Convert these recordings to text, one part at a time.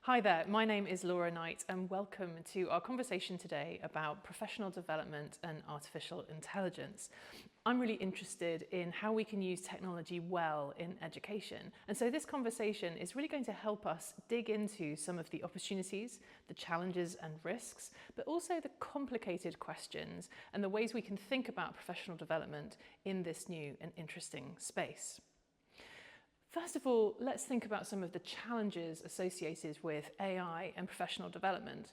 Hi there, my name is Laura Knight and welcome to our conversation today about professional development and artificial intelligence. I'm really interested in how we can use technology well in education. And so this conversation is really going to help us dig into some of the opportunities, the challenges and risks, but also the complicated questions and the ways we can think about professional development in this new and interesting space. First of all, let's think about some of the challenges associated with AI and professional development.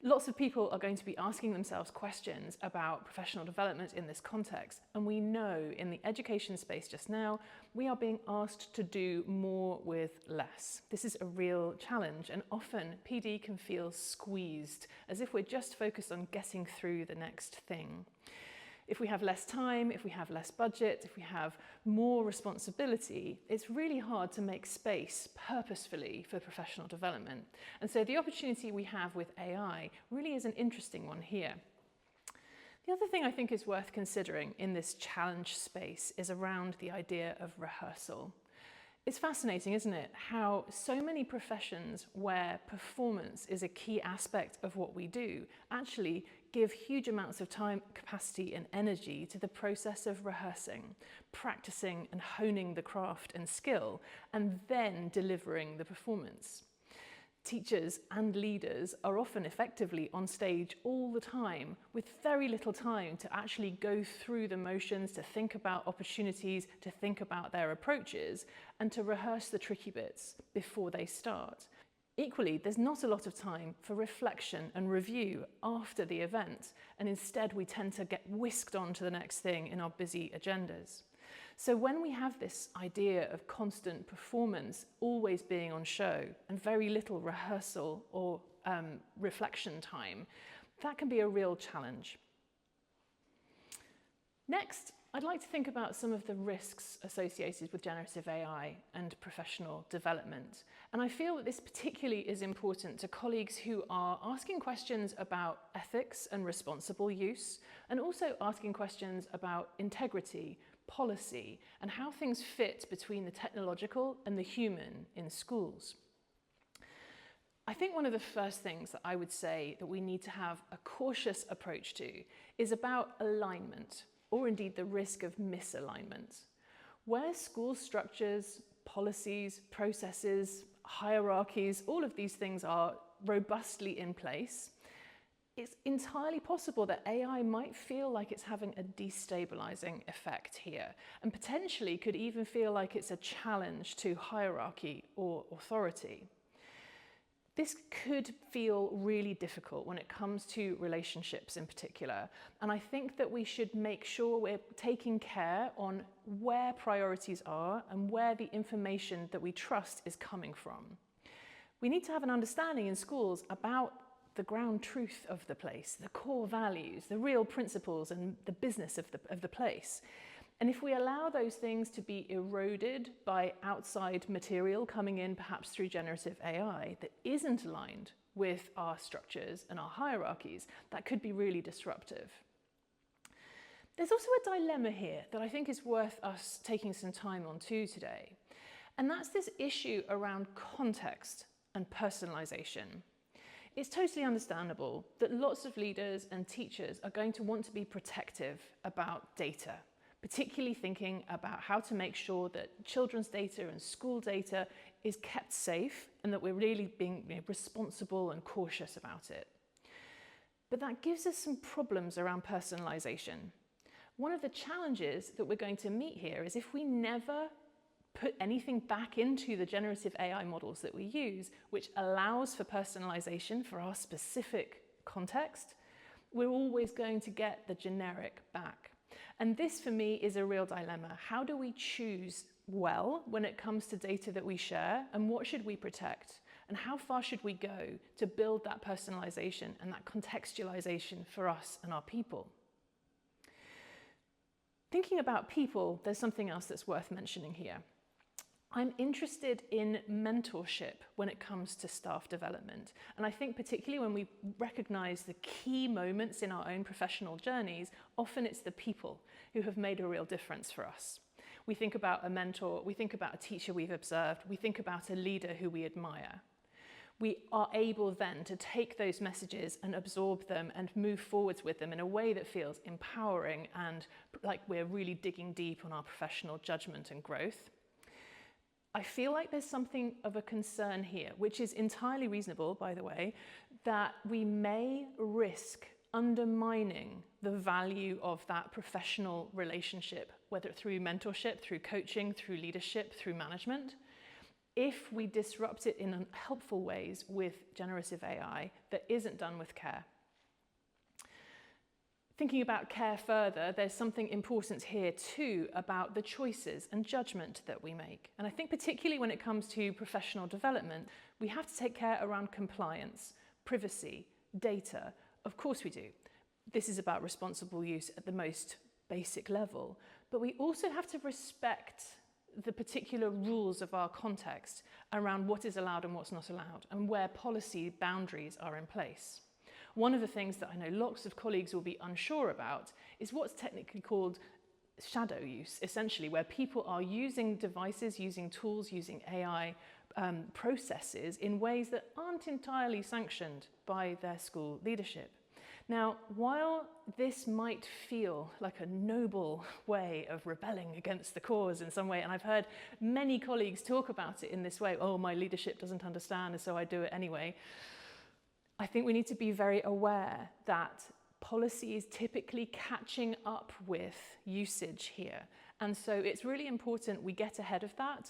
Lots of people are going to be asking themselves questions about professional development in this context, and we know in the education space just now, we are being asked to do more with less. This is a real challenge, and often PD can feel squeezed, as if we're just focused on getting through the next thing. If we have less time, if we have less budget, if we have more responsibility, it's really hard to make space purposefully for professional development. And so the opportunity we have with AI really is an interesting one here. The other thing I think is worth considering in this challenge space is around the idea of rehearsal. It's fascinating, isn't it, how so many professions where performance is a key aspect of what we do actually give huge amounts of time, capacity and energy to the process of rehearsing, practicing and honing the craft and skill, and then delivering the performance. Teachers and leaders are often effectively on stage all the time with very little time to actually go through the motions, to think about opportunities, to think about their approaches, and to rehearse the tricky bits before they start. Equally, there's not a lot of time for reflection and review after the event, and instead we tend to get whisked on to the next thing in our busy agendas. So when we have this idea of constant performance always being on show and very little rehearsal or reflection time, that can be a real challenge. Next, I'd like to think about some of the risks associated with generative AI and professional development. And I feel that this particularly is important to colleagues who are asking questions about ethics and responsible use, and also asking questions about integrity, policy, and how things fit between the technological and the human in schools. I think one of the first things that I would say that we need to have a cautious approach to is about alignment, or indeed the risk of misalignment. Where school structures, policies, processes, hierarchies, all of these things are robustly in place, it's entirely possible that AI might feel like it's having a destabilizing effect here, and potentially could even feel like it's a challenge to hierarchy or authority. This could feel really difficult when it comes to relationships in particular, and I think that we should make sure we're taking care on where priorities are and where the information that we trust is coming from. We need to have an understanding in schools about the ground truth of the place, the core values, the real principles and the business of the place. And if we allow those things to be eroded by outside material coming in perhaps through generative AI that isn't aligned with our structures and our hierarchies, that could be really disruptive. There's also a dilemma here that I think is worth us taking some time on too today. And that's this issue around context and personalization. It's totally understandable that lots of leaders and teachers are going to want to be protective about data, particularly thinking about how to make sure that children's data and school data is kept safe and that we're really being responsible and cautious about it. But that gives us some problems around personalization. One of the challenges that we're going to meet here is if we never put anything back into the generative AI models that we use, which allows for personalization for our specific context, we're always going to get the generic back. And this for me is a real dilemma. How do we choose well when it comes to data that we share, and what should we protect? And how far should we go to build that personalization and that contextualization for us and our people? Thinking about people, there's something else that's worth mentioning here. I'm interested in mentorship when it comes to staff development. And I think particularly when we recognize the key moments in our own professional journeys, often it's the people who have made a real difference for us. We think about a mentor, we think about a teacher we've observed, we think about a leader who we admire. we are able then to take those messages and absorb them and move forwards with them in a way that feels empowering and like we're really digging deep on our professional judgment and growth. I feel like there's something of a concern here, which is entirely reasonable, by the way, that we may risk undermining the value of that professional relationship, whether through mentorship, through coaching, through leadership, through management, if we disrupt it in unhelpful ways with generative AI that isn't done with care. Thinking about care further, there's something important here too about the choices and judgment that we make. And I think particularly when it comes to professional development, we have to take care around compliance, privacy, data. Of course we do. This is about responsible use at the most basic level, but we also have to respect the particular rules of our context around what is allowed and what's not allowed, and where policy boundaries are in place. One of the things that I know lots of colleagues will be unsure about is what's technically called shadow use, essentially, where people are using devices, using tools, using AI processes in ways that aren't entirely sanctioned by their school leadership. Now, while this might feel like a noble way of rebelling against the cause in some way, and I've heard many colleagues talk about it in this way, oh, my leadership doesn't understand, and so I do it anyway. I think we need to be very aware that policy is typically catching up with usage here. And so it's really important we get ahead of that,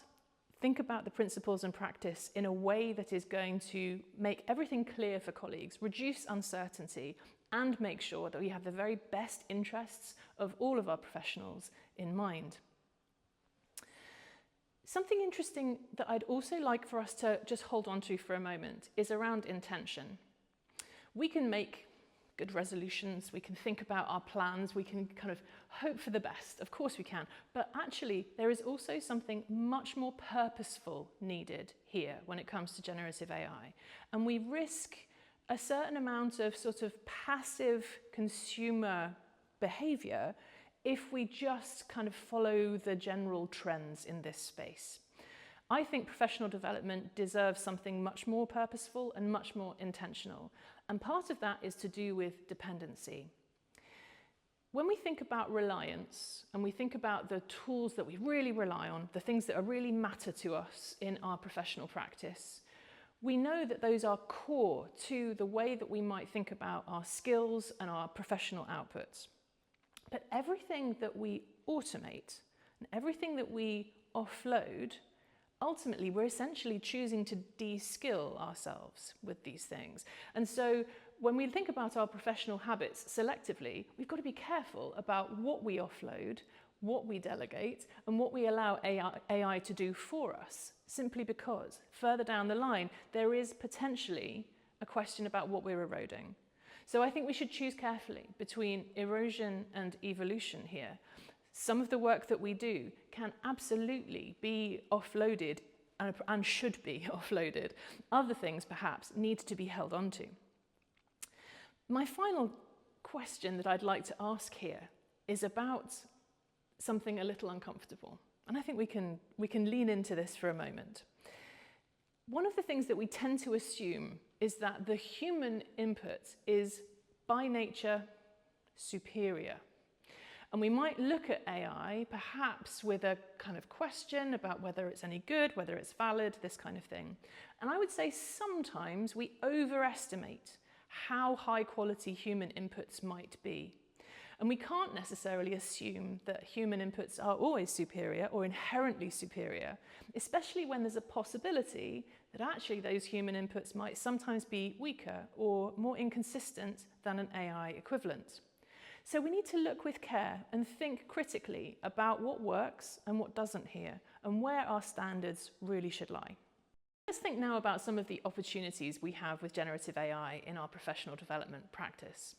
think about the principles and practice in a way that is going to make everything clear for colleagues, reduce uncertainty, and make sure that we have the very best interests of all of our professionals in mind. Something interesting that I'd also like for us to just hold on to for a moment is around intention. We can make good resolutions, we can think about our plans, we can kind of hope for the best, of course we can, but actually there is also something much more purposeful needed here when it comes to generative AI. And we risk a certain amount of sort of passive consumer behavior if we just kind of follow the general trends in this space. I think professional development deserves something much more purposeful and much more intentional. And part of that is to do with dependency. When we think about reliance and we think about the tools that we really rely on, the things that really matter to us in our professional practice, we know that those are core to the way that we might think about our skills and our professional outputs. But everything that we automate and everything that we offload, ultimately we're essentially choosing to de-skill ourselves with these things. And so when we think about our professional habits selectively, we've got to be careful about what we offload, what we delegate, and what we allow AI to do for us, simply because further down the line, there is potentially a question about what we're eroding. So I think we should choose carefully between erosion and evolution here. Some of the work that we do can absolutely be offloaded and should be offloaded. Other things perhaps need to be held onto. My final question that I'd like to ask here is about something a little uncomfortable. And I think we can lean into this for a moment. One of the things that we tend to assume is that the human input is by nature superior. And we might look at AI perhaps with a kind of question about whether it's any good, whether it's valid, this kind of thing. And I would say sometimes we overestimate how high quality human inputs might be. And we can't necessarily assume that human inputs are always superior or inherently superior, especially when there's a possibility that actually those human inputs might sometimes be weaker or more inconsistent than an AI equivalent. So we need to look with care and think critically about what works and what doesn't here, and where our standards really should lie. Let's think now about some of the opportunities we have with generative AI in our professional development practice.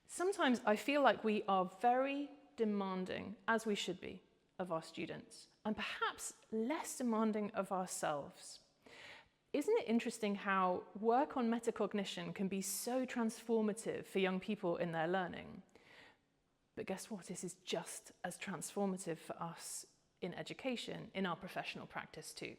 Sometimes I feel like we are very demanding, as we should be, of our students, and perhaps less demanding of ourselves. Isn't it interesting how work on metacognition can be so transformative for young people in their learning? But guess what? This is just as transformative for us in education, in our professional practice too.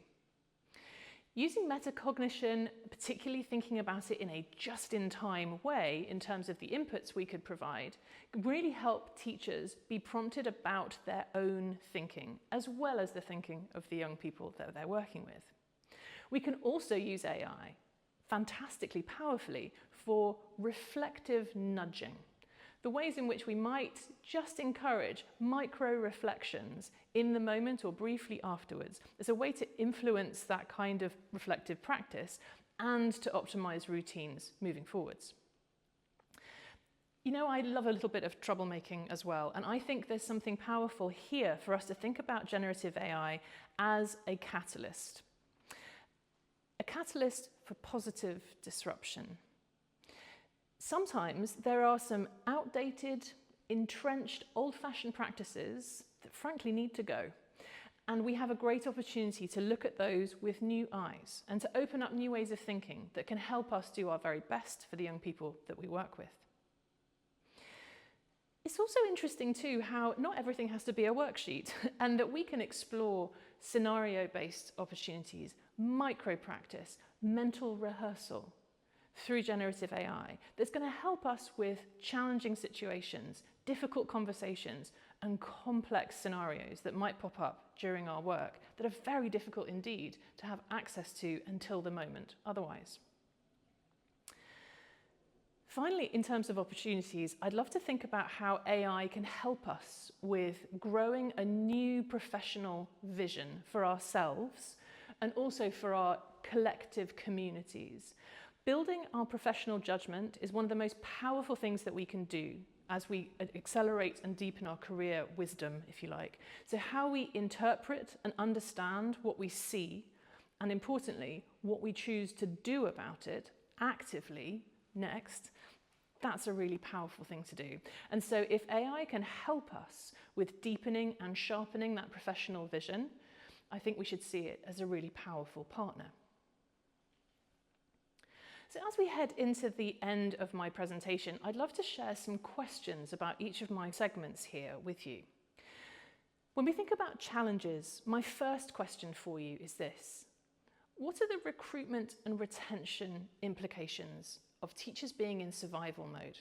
Using metacognition, particularly thinking about it in a just-in-time way in terms of the inputs we could provide, can really help teachers be prompted about their own thinking, as well as the thinking of the young people that they're working with. We can also use AI fantastically powerfully for reflective nudging. The ways in which we might just encourage micro-reflections in the moment or briefly afterwards as a way to influence that kind of reflective practice and to optimize routines moving forwards. You know, I love a little bit of troublemaking as well, and I think there's something powerful here for us to think about generative AI as a catalyst. A catalyst for positive disruption. Sometimes there are some outdated, entrenched, old-fashioned practices that frankly need to go. And we have a great opportunity to look at those with new eyes and to open up new ways of thinking that can help us do our very best for the young people that we work with. It's also interesting too how not everything has to be a worksheet and that we can explore scenario-based opportunities, micro-practice, mental rehearsal, through generative AI that's going to help us with challenging situations, difficult conversations, and complex scenarios that might pop up during our work that are very difficult indeed to have access to until the moment otherwise. Finally, in terms of opportunities, I'd love to think about how AI can help us with growing a new professional vision for ourselves and also for our collective communities. Building our professional judgment is one of the most powerful things that we can do as we accelerate and deepen our career wisdom, if you like. So how we interpret and understand what we see, and importantly, what we choose to do about it actively next, that's a really powerful thing to do. And so if AI can help us with deepening and sharpening that professional vision, I think we should see it as a really powerful partner. So as we head into the end of my presentation, I'd love to share some questions about each of my segments here with you. When we think about challenges, my first question for you is this: what are the recruitment and retention implications of teachers being in survival mode?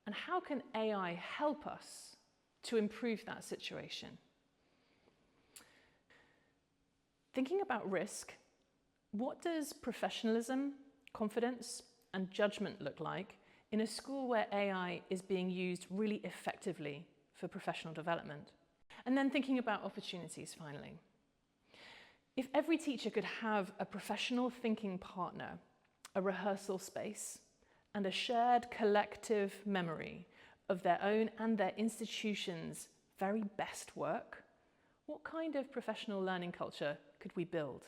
And how can AI help us to improve that situation? Thinking about risk, what does professionalism, confidence, and judgment look like in a school where AI is being used really effectively for professional development? And then thinking about opportunities finally. If every teacher could have a professional thinking partner, a rehearsal space, and a shared collective memory of their own and their institution's very best work, what kind of professional learning culture could we build?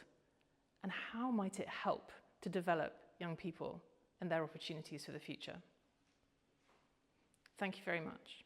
And how might it help to develop young people and their opportunities for the future? Thank you very much.